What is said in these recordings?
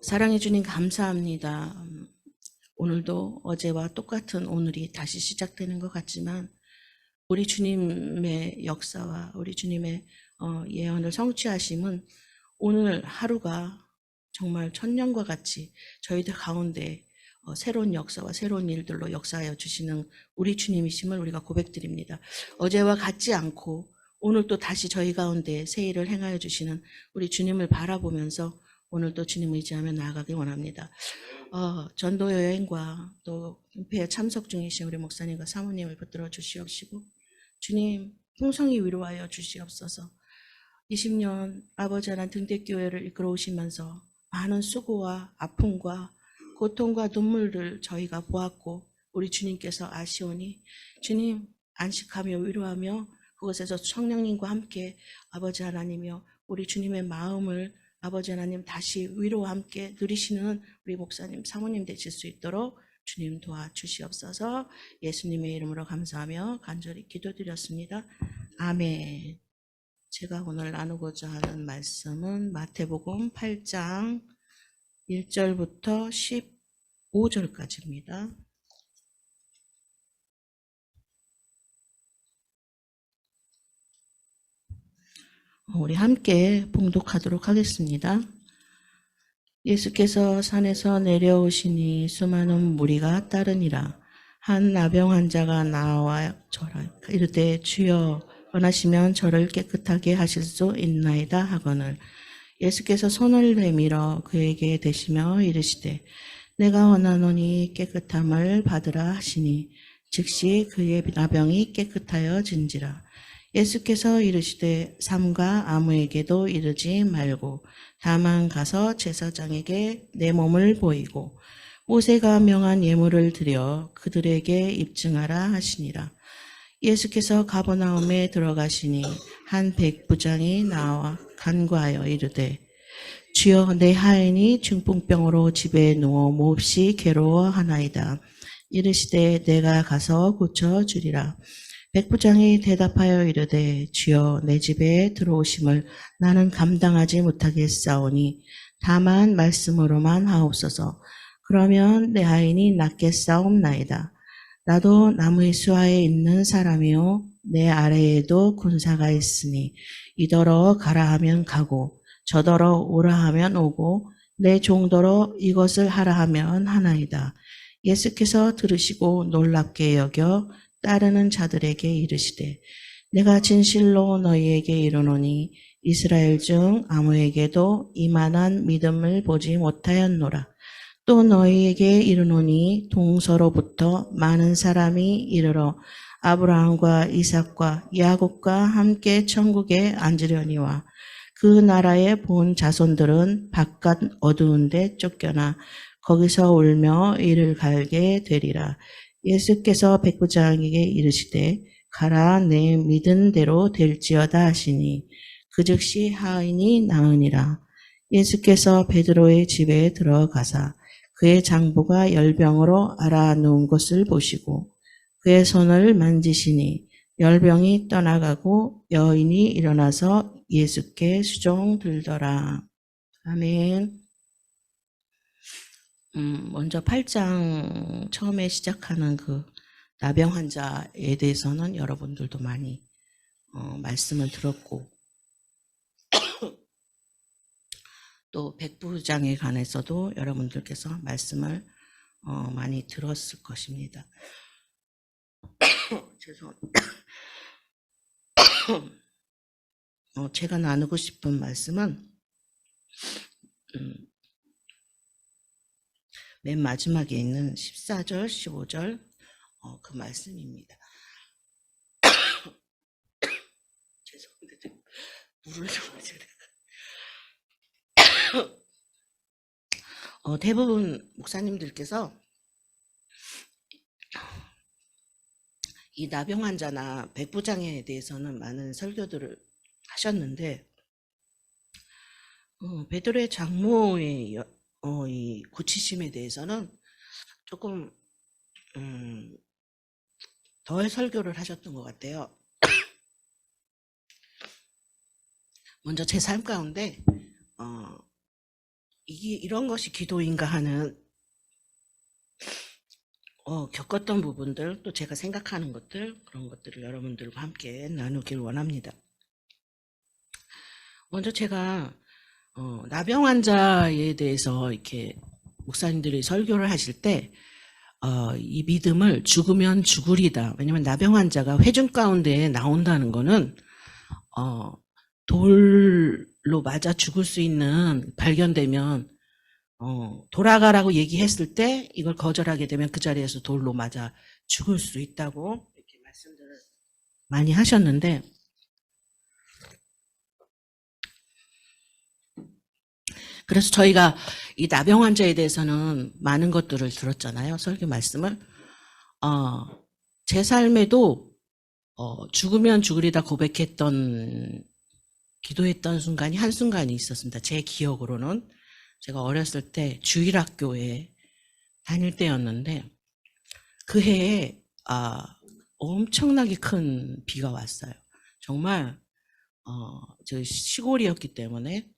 사랑해 주님 감사합니다. 오늘도 어제와 똑같은 오늘이 다시 시작되는 것 같지만 우리 주님의 역사와 우리 주님의 예언을 성취하심은 오늘 하루가 정말 천년과 같이 저희들 가운데 새로운 역사와 새로운 일들로 역사하여 주시는 우리 주님이심을 우리가 고백드립니다. 어제와 같지 않고 오늘 또 다시 저희 가운데 새 일을 행하여 주시는 우리 주님을 바라보면서 오늘도 주님 의지하며 나아가길 원합니다. 전도 여행과 또 캠페에 참석 중이신 우리 목사님과 사모님을 붙들어 주시옵시고 주님 풍성히 위로하여 주시옵소서. 20년 아버지 하나님 등대교회를 이끌어 오시면서 많은 수고와 아픔과 고통과 눈물을 저희가 보았고 우리 주님께서 아시오니 주님 안식하며 위로하며 그곳에서 성령님과 함께 아버지 하나님이여 우리 주님의 마음을 아버지 하나님 다시 위로와 함께 누리시는 우리 목사님 사모님 되실 수 있도록 주님 도와주시옵소서. 예수님의 이름으로 감사하며 간절히 기도드렸습니다. 아멘. 제가 오늘 나누고자 하는 말씀은 마태복음 8장 1절부터 15절까지입니다. 우리 함께 봉독하도록 하겠습니다. 예수께서 산에서 내려오시니 수많은 무리가 따르니라. 한 나병 환자가 나와 저라 이르되 주여 원하시면 저를 깨끗하게 하실 수 있나이다 하거늘 예수께서 손을 내밀어 그에게 대시며 이르시되 내가 원하노니 깨끗함을 받으라 하시니 즉시 그의 나병이 깨끗하여진지라. 예수께서 이르시되 삼가 아무에게도 이르지 말고 다만 가서 제사장에게 내 몸을 보이고 모세가 명한 예물을 드려 그들에게 입증하라 하시니라. 예수께서 가버나움에 들어가시니 한 백부장이 나와 간구하여 이르되 주여 내 하인이 중풍병으로 집에 누워 몹시 괴로워하나이다. 이르시되 내가 가서 고쳐주리라. 백부장이 대답하여 이르되 주여 내 집에 들어오심을 나는 감당하지 못하겠사오니 다만 말씀으로만 하옵소서. 그러면 내 하인이 낫겠사옵나이다. 나도 나무의 수하에 있는 사람이요 내 아래에도 군사가 있으니 이더러 가라 하면 가고 저더러 오라 하면 오고 내 종더러 이것을 하라 하면 하나이다. 예수께서 들으시고 놀랍게 여겨 따르는 자들에게 이르시되 내가 진실로 너희에게 이르노니 이스라엘 중 아무에게도 이만한 믿음을 보지 못하였노라. 또 너희에게 이르노니 동서로부터 많은 사람이 이르러 아브라함과 이삭과 야곱과 함께 천국에 앉으려니와 그 나라에 본 자손들은 바깥 어두운 데 쫓겨나 거기서 울며 이를 갈게 되리라. 예수께서 백부장에게 이르시되 가라 내 믿은 대로 될지어다 하시니 그 즉시 하인이 나으니라. 예수께서 베드로의 집에 들어가사 그의 장부가 열병으로 앓아누운 것을 보시고 그의 손을 만지시니 열병이 떠나가고 여인이 일어나서 예수께 수종들더라. 아멘. 먼저 8장 처음에 시작하는 그 나병 환자에 대해서는 여러분들도 많이 말씀을 들었고 또 백부장에 관해서도 여러분들께서 말씀을 많이 들었을 것입니다. 죄송합니다. 제가 나누고 싶은 말씀은 맨 마지막에 있는 14절, 15절 그 말씀입니다. 죄송합니다. 물을 좀 마셔야 돼. 대부분 목사님들께서 이 나병 환자나 백부장에 대해서는 많은 설교들을 하셨는데 베드로의 장모의 이 고치심에 대해서는 조금 덜 설교를 하셨던 것 같아요. 먼저 제 삶 가운데 이게 이런 것이 기도인가 하는 겪었던 부분들, 또 제가 생각하는 것들, 그런 것들을 여러분들과 함께 나누길 원합니다. 먼저 제가 나병 환자에 대해서 이렇게 목사님들이 설교를 하실 때 이 믿음을 죽으면 죽으리다. 왜냐면 나병 환자가 회중 가운데 나온다는 거는 돌로 맞아 죽을 수 있는 발견되면 돌아가라고 얘기했을 때 이걸 거절하게 되면 그 자리에서 돌로 맞아 죽을 수 있다고 이렇게 말씀들을 많이 하셨는데, 그래서 저희가 이 나병 환자에 대해서는 많은 것들을 들었잖아요. 설교 말씀을. 제 삶에도 죽으면 죽으리다 고백했던, 기도했던 순간이 한순간이 있었습니다. 제 기억으로는 제가 어렸을 때 주일학교에 다닐 때였는데, 그 해에 엄청나게 큰 비가 왔어요. 정말 저 시골이었기 때문에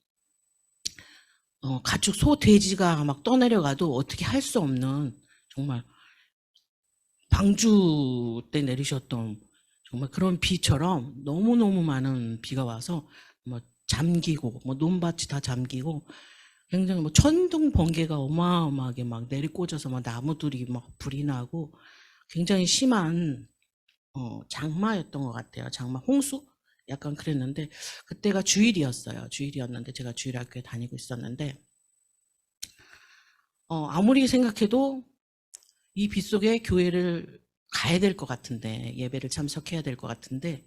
가축 소 돼지가 막 떠내려가도 어떻게 할 수 없는, 정말 방주 때 내리셨던 정말 그런 비처럼 너무너무 많은 비가 와서 뭐 잠기고 뭐 논밭이 다 잠기고 굉장히 뭐 천둥 번개가 어마어마하게 막 내리꽂아서 막 나무들이 막 불이 나고 굉장히 심한 장마였던 것 같아요. 장마, 홍수? 약간 그랬는데 그때가 주일이었어요. 주일이었는데 제가 주일학교에 다니고 있었는데 아무리 생각해도 이 빗속에 교회를 가야 될 것 같은데, 예배를 참석해야 될 것 같은데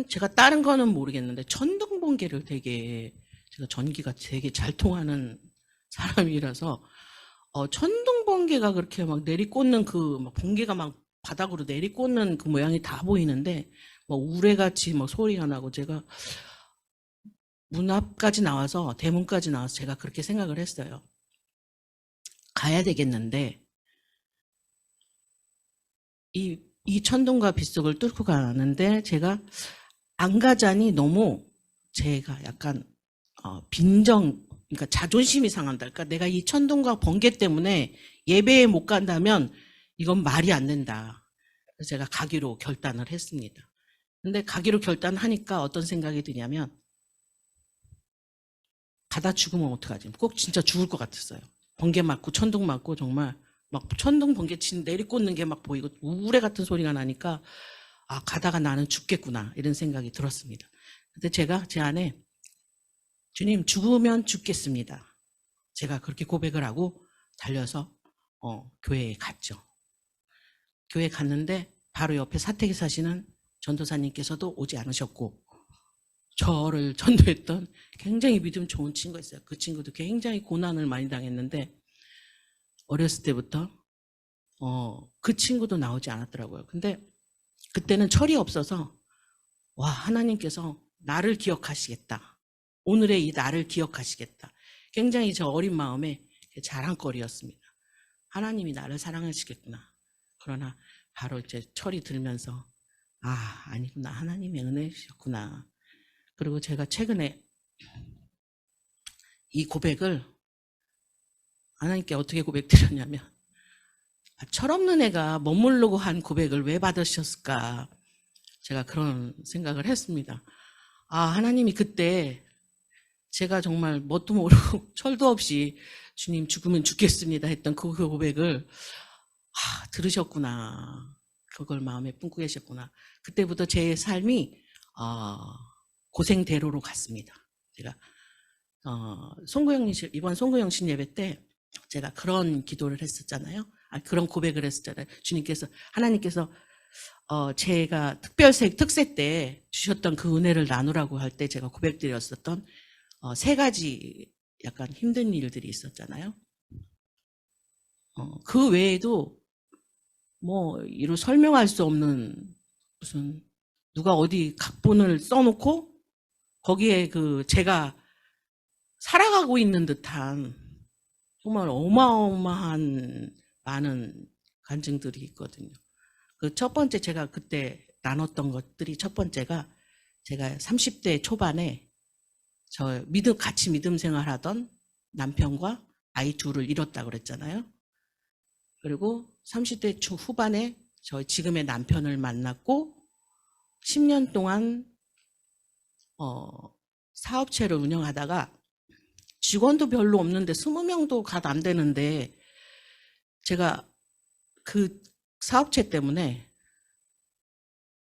제가 다른 거는 모르겠는데 천둥 번개를 되게, 제가 전기가 되게 잘 통하는 사람이라서 천둥 번개가 그렇게 막 내리꽂는 그 막 번개가 막 바닥으로 내리꽂는 그 모양이 다 보이는데 뭐 우레같이 막 소리가 나고, 제가 문 앞까지 나와서, 대문까지 나와서 제가 그렇게 생각을 했어요. 가야 되겠는데 이 천둥과 빗속을 뚫고 가는데 제가 안 가자니 너무 제가 약간 그러니까 자존심이 상한다. 그러니까 내가 이 천둥과 번개 때문에 예배에 못 간다면 이건 말이 안 된다. 그래서 제가 가기로 결단을 했습니다. 근데 가기로 결단하니까 어떤 생각이 드냐면, 가다 죽으면 어떡하지? 꼭 진짜 죽을 것 같았어요. 번개 맞고 천둥 맞고 정말 막 천둥 번개 내리꽂는 게 막 보이고 우레 같은 소리가 나니까 가다가 나는 죽겠구나 이런 생각이 들었습니다. 근데 제가 제 안에, 주님 죽으면 죽겠습니다. 제가 그렇게 고백을 하고 달려서 교회에 갔죠. 교회에 갔는데 바로 옆에 사택에 사시는 전도사님께서도 오지 않으셨고, 저를 전도했던 굉장히 믿음 좋은 친구가 있어요. 그 친구도 굉장히 고난을 많이 당했는데 어렸을 때부터 그 친구도 나오지 않았더라고요. 근데 그때는 철이 없어서, 와, 하나님께서 나를 기억하시겠다. 오늘의 이 나를 기억하시겠다. 굉장히 저 어린 마음에 자랑거리였습니다. 하나님이 나를 사랑하시겠구나. 그러나 바로 이제 철이 들면서 아니구나. 하나님의 은혜셨구나. 그리고 제가 최근에 이 고백을 하나님께 어떻게 고백드렸냐면, 철없는 애가 머무르고 한 고백을 왜 받으셨을까? 제가 그런 생각을 했습니다. 하나님이 그때 제가 정말 뭣도 모르고 철도 없이 주님 죽으면 죽겠습니다 했던 그 고백을 들으셨구나. 그걸 마음에 품고 계셨구나. 그때부터 제 삶이 고생대로로 갔습니다. 제가 이번 송구영신 예배 때 제가 그런 기도를 했었잖아요. 그런 고백을 했었잖아요. 하나님께서 제가 특세 때 주셨던 그 은혜를 나누라고 할 때 제가 고백드렸었던 3가지 약간 힘든 일들이 있었잖아요. 그 외에도 뭐 이루 설명할 수 없는, 무슨 누가 어디 각본을 써놓고 거기에 제가 살아가고 있는 듯한 정말 어마어마한 많은 간증들이 있거든요. 그 첫 번째, 제가 그때 나눴던 것들이, 첫 번째가 제가 30대 초반에 같이 믿음 생활하던 남편과 아이 둘을 잃었다 그랬잖아요. 그리고 30대 후반에 저희 지금의 남편을 만났고 10년 동안 사업체를 운영하다가 직원도 별로 없는데 20명도 갓 안 되는데 제가 그 사업체 때문에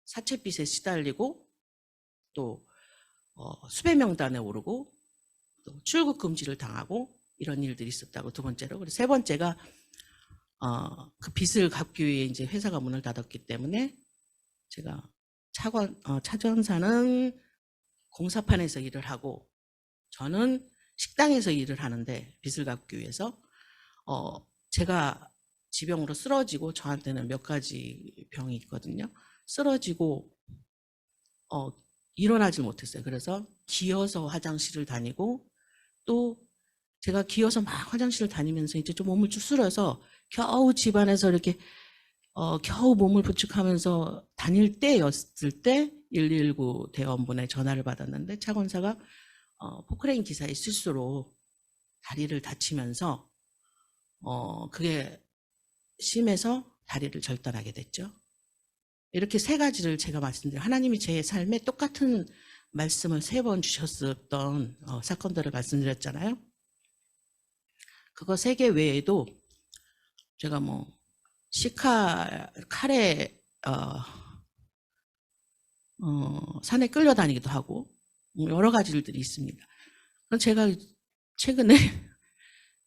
사채빚에 시달리고 또 수배 명단에 오르고 또 출국 금지를 당하고 이런 일들이 있었다고 두 번째로. 그리고 세 번째가 그 빚을 갚기 위해 이제 회사가 문을 닫았기 때문에 제가 차전사는 공사판에서 일을 하고 저는 식당에서 일을 하는데 빚을 갚기 위해서 제가 지병으로 쓰러지고 저한테는 몇 가지 병이 있거든요. 쓰러지고 일어나질 못했어요. 그래서 기어서 화장실을 다니고 또 제가 기어서 막 화장실을 다니면서 이제 좀 몸을 쭈스려서 겨우 집안에서 이렇게 겨우 몸을 부축하면서 다닐 때였을 때 119 대원분에 전화를 받았는데 차관사가 포크레인 기사의 실수로 다리를 다치면서 그게 심해서 다리를 절단하게 됐죠. 이렇게 세 가지를 제가 말씀드려요. 하나님이 제 삶에 똑같은 말씀을 3번 주셨었던 사건들을 말씀드렸잖아요. 그거 3개 외에도 제가 뭐 칼에 산에 끌려다니기도 하고 여러 가지 일들이 있습니다. 그럼 제가 최근에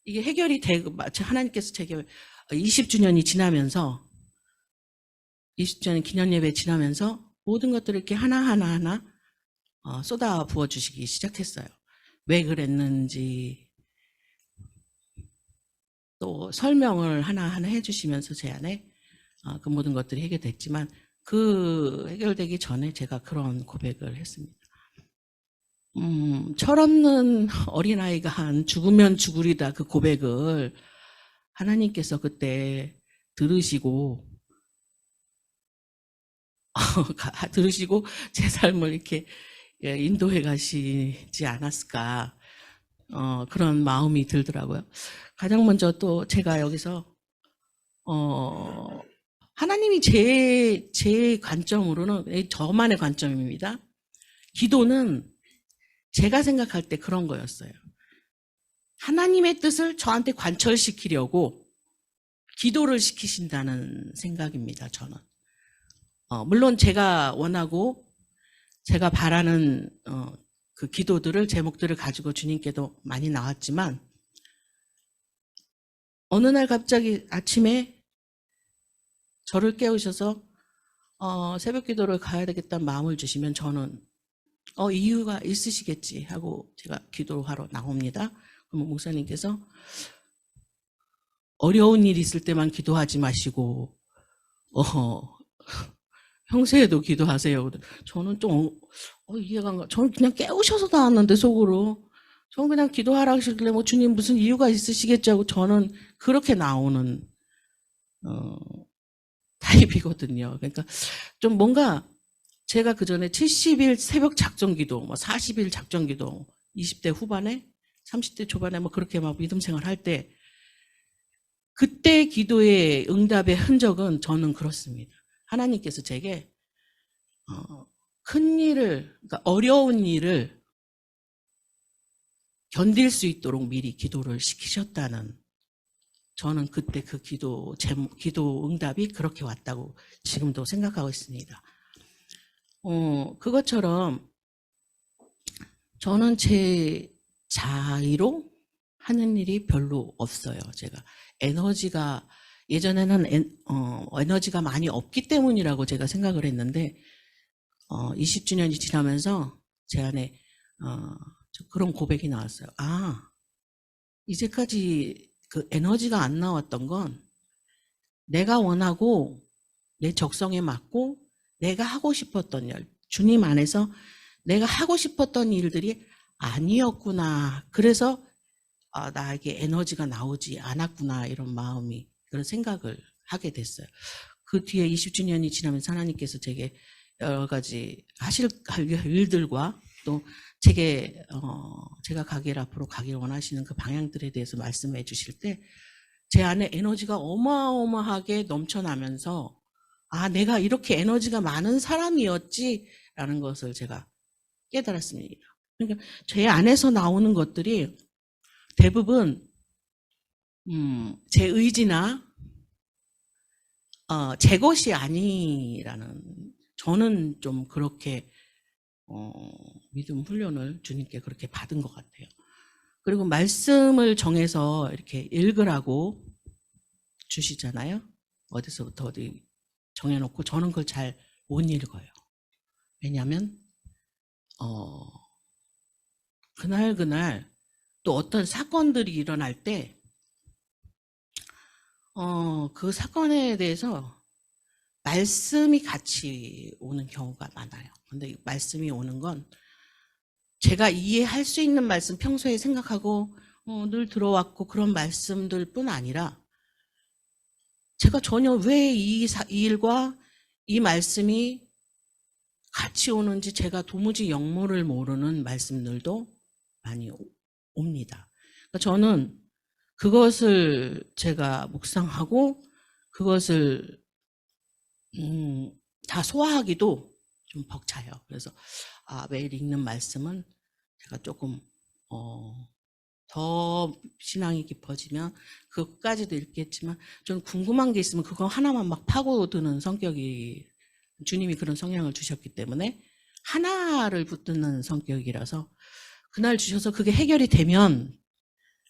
이게 해결이 되고 하나님께서 제게 20주년이 지나면서 20주년 기념예배 지나면서 모든 것들을 이렇게 하나하나 쏟아 부어주시기 시작했어요. 왜 그랬는지 또 설명을 하나하나 해주시면서 제 안에 그 모든 것들이 해결됐지만 그 해결되기 전에 제가 그런 고백을 했습니다. 철없는 어린아이가 한 죽으면 죽으리다 그 고백을 하나님께서 그때 들으시고 제 삶을 이렇게 인도해 가시지 않았을까 그런 마음이 들더라고요. 가장 먼저 또 제가 여기서 하나님이 제 관점으로는 저만의 관점입니다. 기도는 제가 생각할 때 그런 거였어요. 하나님의 뜻을 저한테 관철시키려고 기도를 시키신다는 생각입니다. 저는. 물론 제가 원하고 제가 바라는 그 기도들을 제목들을 가지고 주님께도 많이 나왔지만 어느 날 갑자기 아침에 저를 깨우셔서 새벽 기도를 가야 되겠다는 마음을 주시면 저는 이유가 있으시겠지 하고 제가 기도하러 나옵니다. 그럼 목사님께서 어려운 일 있을 때만 기도하지 마시고 평소에도 기도하세요. 저는 좀 이해가 안 가. 저는 그냥 깨우셔서 나왔는데 속으로 저는 그냥 기도하라 하시길래 뭐 주님 무슨 이유가 있으시겠지 하고 저는 그렇게 나오는 타입이거든요. 그러니까 좀 뭔가 제가 그 전에 70일 새벽 작정기도, 뭐 40일 작정기도, 20대 후반에, 30대 초반에 뭐 그렇게 막 믿음 생활할 때, 그때 기도의 응답의 흔적은 저는 그렇습니다. 하나님께서 제게 큰 일을, 그러니까 어려운 일을 견딜 수 있도록 미리 기도를 시키셨다는, 저는 그때 그 기도 응답이 그렇게 왔다고 지금도 생각하고 있습니다. 그것처럼 저는 제 자의로 하는 일이 별로 없어요. 제가 에너지가 예전에는 에너지가 많이 없기 때문이라고 제가 생각을 했는데 20주년이 지나면서 제 안에 그런 고백이 나왔어요. 이제까지 그 에너지가 안 나왔던 건 내가 원하고 내 적성에 맞고 내가 하고 싶었던 일, 주님 안에서 내가 하고 싶었던 일들이 아니었구나. 그래서 나에게 에너지가 나오지 않았구나 이런 마음이 그런 생각을 하게 됐어요. 그 뒤에 20주년이 지나면서 하나님께서 제게 여러 가지 할 일들과 또 제가 가게를 앞으로 가기를 원하시는 그 방향들에 대해서 말씀해 주실 때 제 안에 에너지가 어마어마하게 넘쳐나면서 아, 내가 이렇게 에너지가 많은 사람이었지라는 것을 제가 깨달았습니다. 그러니까 제 안에서 나오는 것들이 대부분 제 의지나 제 것이 아니라는, 저는 좀 그렇게 믿음 훈련을 주님께 그렇게 받은 것 같아요. 그리고 말씀을 정해서 이렇게 읽으라고 주시잖아요. 어디서부터 어디 정해놓고 저는 그걸 잘 못 읽어요. 왜냐하면 그날 또 어떤 사건들이 일어날 때 그 사건에 대해서 말씀이 같이 오는 경우가 많아요. 근데 말씀이 오는 건 제가 이해할 수 있는 말씀, 평소에 생각하고 늘 들어왔고 그런 말씀들 뿐 아니라 제가 전혀 왜 이 일과 이 말씀이 같이 오는지 제가 도무지 영모를 모르는 말씀들도 많이 옵니다. 그러니까 저는 그것을 제가 묵상하고 그것을 다 소화하기도 좀 벅차요. 그래서 매일 읽는 말씀은 제가 조금 더 신앙이 깊어지면 그것까지도 읽겠지만 저는 궁금한 게 있으면 그거 하나만 막 파고드는 성격이, 주님이 그런 성향을 주셨기 때문에 하나를 붙드는 성격이라서 그날 주셔서 그게 해결이 되면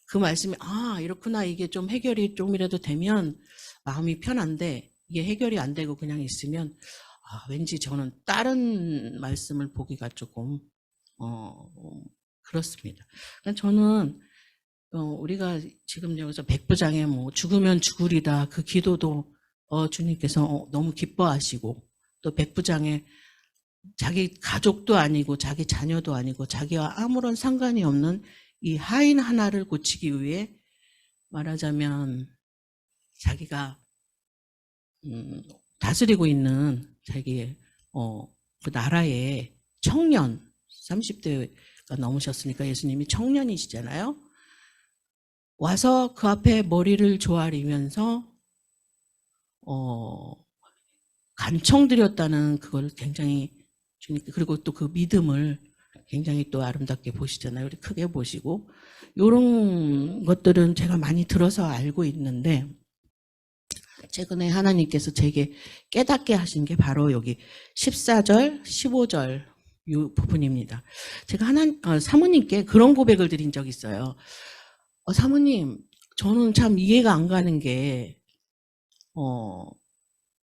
그 말씀이 이렇구나, 이게 좀 해결이 좀이라도 되면 마음이 편한데 이게 해결이 안 되고 그냥 있으면 왠지 저는 다른 말씀을 보기가 조금 그렇습니다. 그러니까 저는 우리가 지금 여기서 백부장의 뭐 죽으면 죽으리다 그 기도도 주님께서 너무 기뻐하시고, 또 백부장의 자기 가족도 아니고 자기 자녀도 아니고 자기와 아무런 상관이 없는 이 하인 하나를 고치기 위해, 말하자면 자기가 다스리고 있는 자기의 그 나라의 청년, 30대가 넘으셨으니까 예수님이 청년이시잖아요. 와서 그 앞에 머리를 조아리면서 간청드렸다는 그걸 굉장히 주님, 그리고 또 그 믿음을 굉장히 또 아름답게 보시잖아요. 우리 크게 보시고, 이런 것들은 제가 많이 들어서 알고 있는데 최근에 하나님께서 제게 깨닫게 하신 게 바로 여기 14절, 15절 이 부분입니다. 제가 사모님께 그런 고백을 드린 적이 있어요. 사모님, 저는 참 이해가 안 가는 게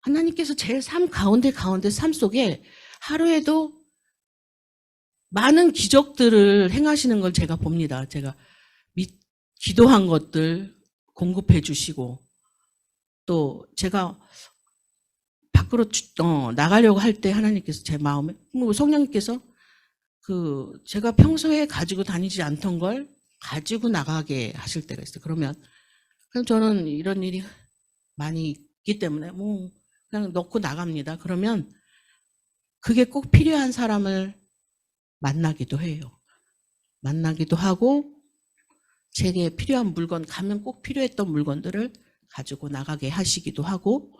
하나님께서 제 삶 가운데 삶 속에 하루에도 많은 기적들을 행하시는 걸 제가 봅니다. 제가 기도한 것들 공급해 주시고, 또 제가 밖으로 나가려고 할 때 하나님께서 제 마음에, 성령님께서 제가 평소에 가지고 다니지 않던 걸 가지고 나가게 하실 때가 있어요. 그럼 저는 이런 일이 많이 있기 때문에 그냥 넣고 나갑니다. 그러면 그게 꼭 필요한 사람을 만나기도 해요. 만나기도 하고 제게 필요한 물건, 가면 꼭 필요했던 물건들을 가지고 나가게 하시기도 하고.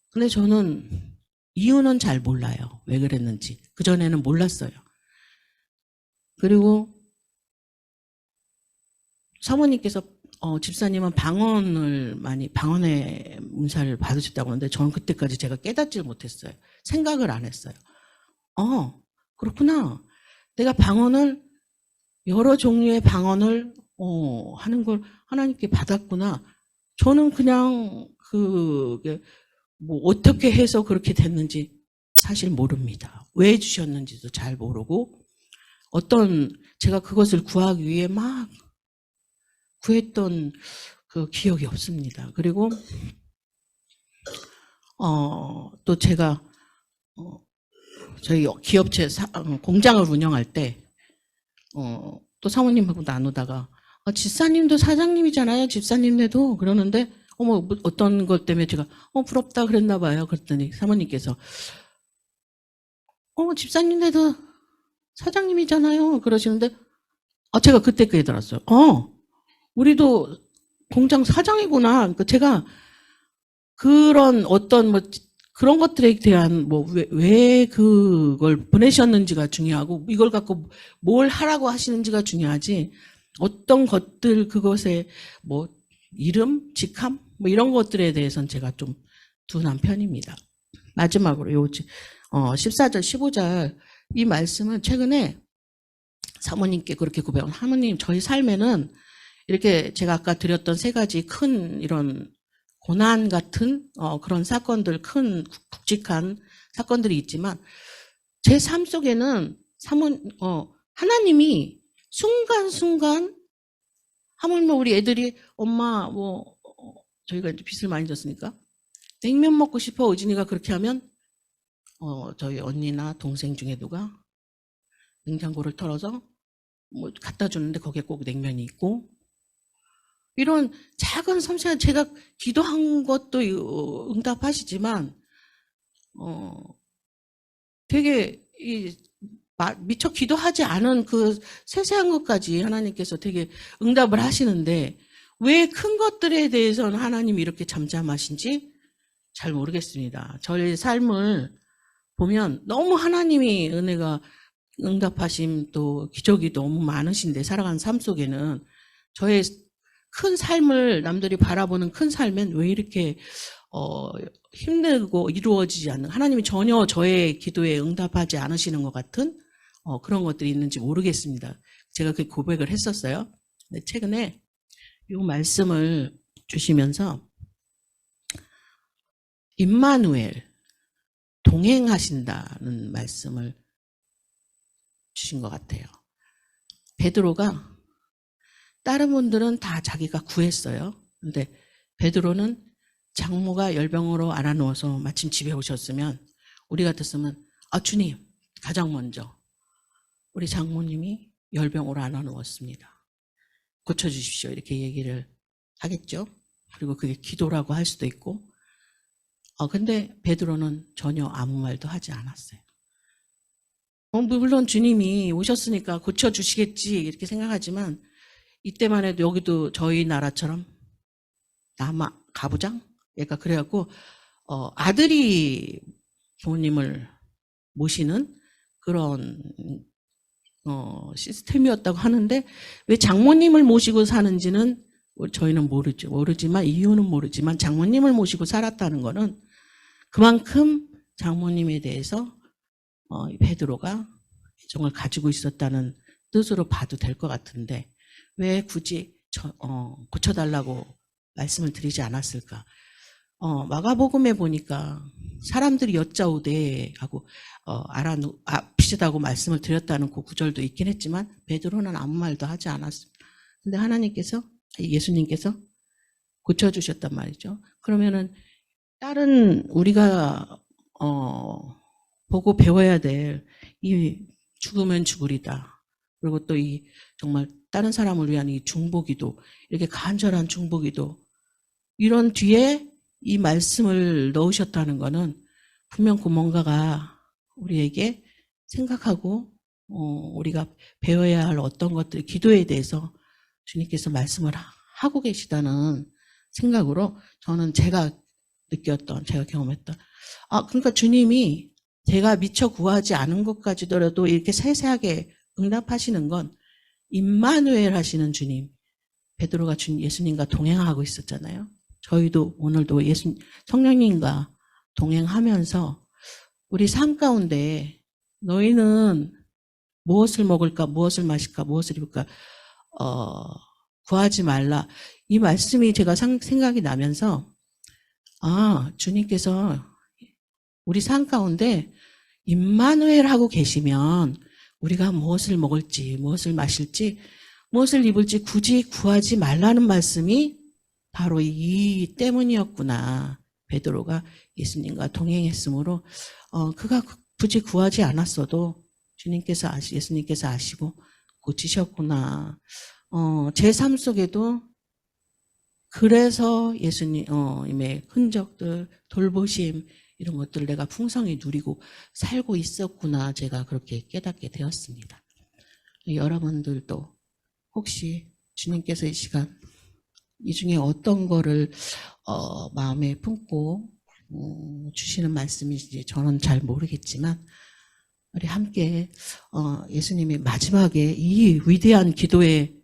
근데 저는 이유는 잘 몰라요. 왜 그랬는지. 그전에는 몰랐어요. 그리고 사모님께서 집사님은 방언의 문사를 받으셨다고 하는데 저는 그때까지 제가 깨닫지를 못했어요. 생각을 안 했어요. 그렇구나. 내가 여러 종류의 방언을 하는 걸 하나님께 받았구나. 저는 그냥 그게 어떻게 해서 그렇게 됐는지 사실 모릅니다. 왜 주셨는지도 잘 모르고, 제가 그것을 구하기 위해 막 구했던 그 기억이 없습니다. 그리고 또 제가 저희 기업체 공장을 운영할 때 또 사모님하고 나누다가 집사님도 사장님이잖아요. 집사님네도 그러는데 어떤 것 때문에 제가 부럽다 그랬나 봐요. 그랬더니 사모님께서 집사님네도 사장님이잖아요. 그러시는데, 제가 그때 깨달았어요. 우리도 공장 사장이구나. 그러니까 제가 그런 어떤 뭐 그런 것들에 대한 뭐 왜 그걸 보내셨는지가 중요하고 이걸 갖고 뭘 하라고 하시는지가 중요하지 어떤 것들 그것에 뭐 이름, 직함 뭐 이런 것들에 대해서는 제가 좀 둔한 편입니다. 마지막으로 요 14절, 15절 이 말씀은 최근에 사모님께 그렇게 고백한 하모님 저희 삶에는 이렇게 제가 아까 드렸던 세 가지 큰 이런 고난 같은 그런 사건들, 큰 굵직한 사건들이 있지만 제 삶 속에는 하나님이 순간순간 하물며 우리 애들이 엄마 뭐 저희가 이제 빚을 많이 졌으니까 냉면 먹고 싶어 의진이가 그렇게 하면 저희 언니나 동생 중에 누가 냉장고를 털어서 뭐 갖다 주는데 거기에 꼭 냉면이 있고 이런 작은 섬세한 제가 기도한 것도 응답하시지만 되게 미처 기도하지 않은 그 세세한 것까지 하나님께서 되게 응답을 하시는데 왜 큰 것들에 대해서는 하나님이 이렇게 잠잠하신지 잘 모르겠습니다. 저의 삶을 보면 너무 하나님이 은혜가 응답하심 또 기적이 너무 많으신데 살아가는 삶 속에는 저의 큰 삶을 남들이 바라보는 큰 삶엔 왜 이렇게 힘들고 이루어지지 않는 하나님이 전혀 저의 기도에 응답하지 않으시는 것 같은 그런 것들이 있는지 모르겠습니다. 제가 그 고백을 했었어요. 근데 최근에 이 말씀을 주시면서 임마누엘 동행하신다는 말씀을 주신 것 같아요. 베드로가 다른 분들은 다 자기가 구했어요. 근데 베드로는 장모가 열병으로 알아누워서 마침 집에 오셨으면 우리 같았으면 주님 가장 먼저 우리 장모님이 열병으로 알아누웠습니다. 고쳐주십시오 이렇게 얘기를 하겠죠. 그리고 그게 기도라고 할 수도 있고 근데 베드로는 전혀 아무 말도 하지 않았어요. 물론 주님이 오셨으니까 고쳐주시겠지 이렇게 생각하지만 이때만 해도 여기도 저희 나라처럼 남아 가부장? 얘가 그래갖고 아들이 부모님을 모시는 그런 시스템이었다고 하는데 왜 장모님을 모시고 사는지는 저희는 모르지만 이유는 모르지만 장모님을 모시고 살았다는 거는 그만큼 장모님에 대해서 베드로가 애정을 가지고 있었다는 뜻으로 봐도 될 것 같은데 왜 굳이 고쳐달라고 말씀을 드리지 않았을까? 마가복음에 보니까 사람들이 여짜오되 하고 비슷하다고 말씀을 드렸다는 그 구절도 있긴 했지만 베드로는 아무 말도 하지 않았습니다. 근데 예수님께서 고쳐주셨단 말이죠. 그러면은 다른 우리가 보고 배워야 될 이 죽으면 죽으리다. 그리고 또 이 정말 다른 사람을 위한 이 중보기도 이렇게 간절한 중보기도 이런 뒤에 이 말씀을 넣으셨다는 거는 분명 그 뭔가가 우리에게 생각하고 우리가 배워야 할 어떤 것들 기도에 대해서 주님께서 말씀을 하고 계시다는 생각으로 저는 제가 경험했던 그러니까 주님이 제가 미처 구하지 않은 것까지더라도 이렇게 세세하게 응답하시는 건 임마누엘 하시는 주님 베드로가 예수님과 동행하고 있었잖아요. 저희도 오늘도 성령님과 동행하면서 우리 삶 가운데 너희는 무엇을 먹을까 무엇을 마실까 무엇을 입을까 구하지 말라 이 말씀이 제가 생각이 나면서 주님께서 우리 삶 가운데 임마누엘 하고 계시면 우리가 무엇을 먹을지 무엇을 마실지 무엇을 입을지 굳이 구하지 말라는 말씀이 바로 이 때문이었구나. 베드로가 예수님과 동행했으므로 그가 굳이 구하지 않았어도 예수님께서 아시고 고치셨구나. 제 삶 속에도 그래서 예수님의 흔적들, 돌보심 이런 것들을 내가 풍성히 누리고 살고 있었구나, 제가 그렇게 깨닫게 되었습니다. 여러분들도 혹시 주님께서 이 시간 이 중에 어떤 거를 마음에 품고 주시는 말씀인지 저는 잘 모르겠지만, 우리 함께 예수님이 마지막에 이 위대한 기도의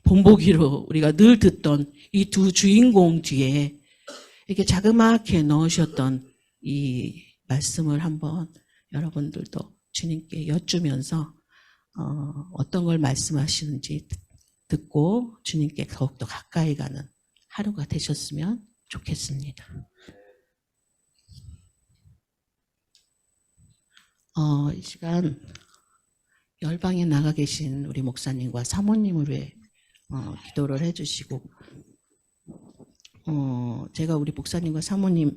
본보기로 우리가 늘 듣던 이 두 주인공 뒤에 이렇게 자그맣게 넣으셨던 이 말씀을 한번 여러분들도 주님께 여쭈면서 어떤 걸 말씀하시는지 듣고 주님께 더욱더 가까이 가는 하루가 되셨으면 좋겠습니다. 이 시간 열방에 나가 계신 우리 목사님과 사모님을 위해 기도를 해주시고, 제가 우리 목사님과 사모님의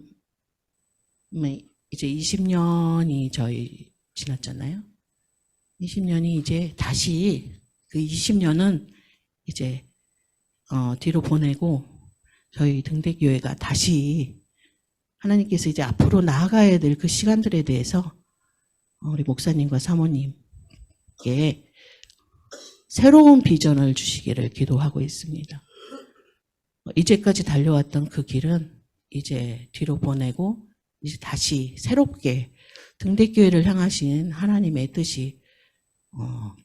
이제 20년이 저희 지났잖아요. 20년이 이제 다시 그 20년은 이제 뒤로 보내고 저희 등대교회가 다시 하나님께서 이제 앞으로 나아가야 될 그 시간들에 대해서 우리 목사님과 사모님께 새로운 비전을 주시기를 기도하고 있습니다. 이제까지 달려왔던 그 길은 이제 뒤로 보내고 이제 다시 새롭게 등대교회를 향하신 하나님의 뜻이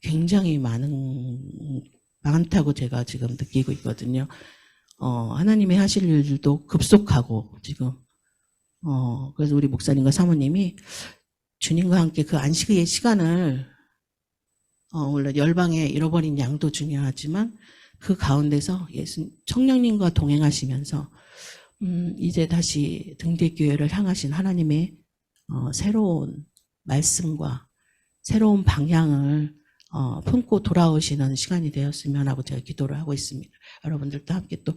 굉장히 많다고 제가 지금 느끼고 있거든요. 하나님이 하실 일들도 급속하고 지금 그래서 우리 목사님과 사모님이 주님과 함께 그 안식의 시간을 물론 열방에 잃어버린 양도 중요하지만 그 가운데서 성령님과 동행하시면서 이제 다시 등대교회를 향하신 하나님의 새로운 말씀과 새로운 방향을 품고 돌아오시는 시간이 되었으면 하고 제가 기도를 하고 있습니다. 여러분들도 함께 또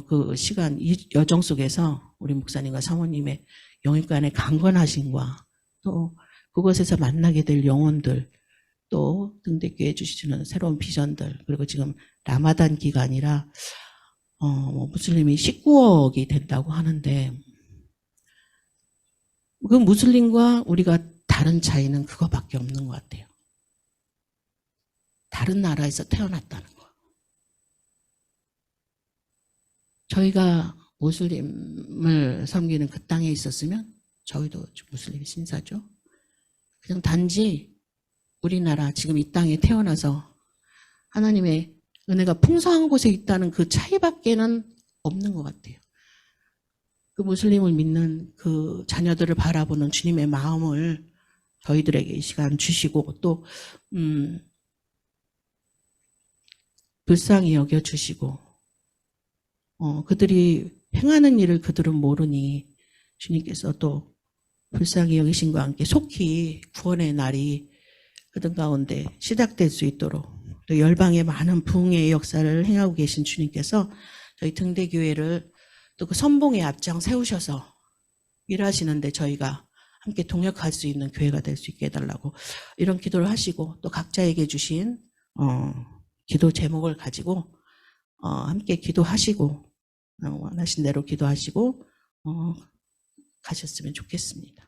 그 시간, 이 여정 속에서 우리 목사님과 사모님의 영육간의 강건하심과 또 그곳에서 만나게 될 영혼들, 또 등대교회 주시는 새로운 비전들, 그리고 지금 라마단 기간이라 무슬림이 19억이 된다고 하는데 그 무슬림과 우리가 다른 차이는 그거밖에 없는 것 같아요. 다른 나라에서 태어났다는 거. 저희가 무슬림을 섬기는 그 땅에 있었으면 저희도 무슬림 신사죠. 그냥 단지 우리나라 지금 이 땅에 태어나서 하나님의 은혜가 풍성한 곳에 있다는 그 차이밖에는 없는 것 같아요. 그 무슬림을 믿는 그 자녀들을 바라보는 주님의 마음을 저희들에게 이 시간 주시고 또 불쌍히 여겨주시고 그들이 행하는 일을 그들은 모르니 주님께서 또 불쌍히 여기심과 함께 속히 구원의 날이 그들 가운데 시작될 수 있도록 또 열방의 많은 부흥의 역사를 행하고 계신 주님께서 저희 등대교회를 또 그 선봉의 앞장 세우셔서 일하시는데 저희가 함께 동역할 수 있는 교회가 될 수 있게 해달라고 이런 기도를 하시고 또 각자에게 주신 기도 제목을 가지고 함께 기도하시고 원하신 대로 기도하시고 가셨으면 좋겠습니다.